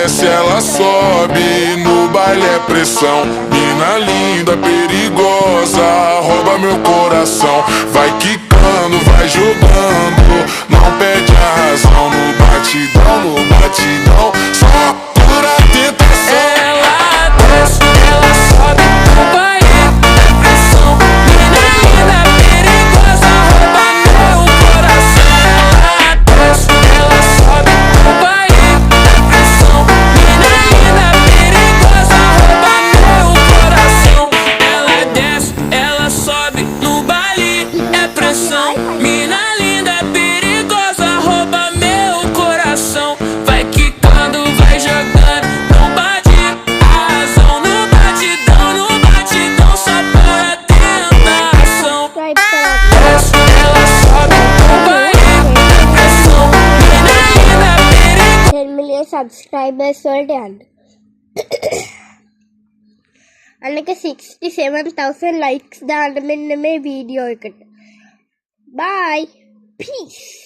desce, ela sobe. No baile é pressão. Mina linda, perigosa, rouba meu coração. Vai quicando, vai jogando, não perde a razão. No batidão, só pura tentação. Ela desce, ela sobe, no baile é pressão. Mina linda, perigosa, rouba meu coração. Ela desce, ela sobe, no baile é pressão. Mina linda, perigosa, rouba meu coração. Ela desce, ela sobe, no baile é pressão. Mina linda, perigosa, rouba meu coração. Vai quicando, vai jogando, não bate a razão. No batidão, só para tentação. Desce, ela sobe, no baile é pressão. Mina linda, perigosa. 10 million subscribers sold අනක 67,000 likes දාන්න මෙන්න මේ වීඩියෝ එකට. Bye. Peace.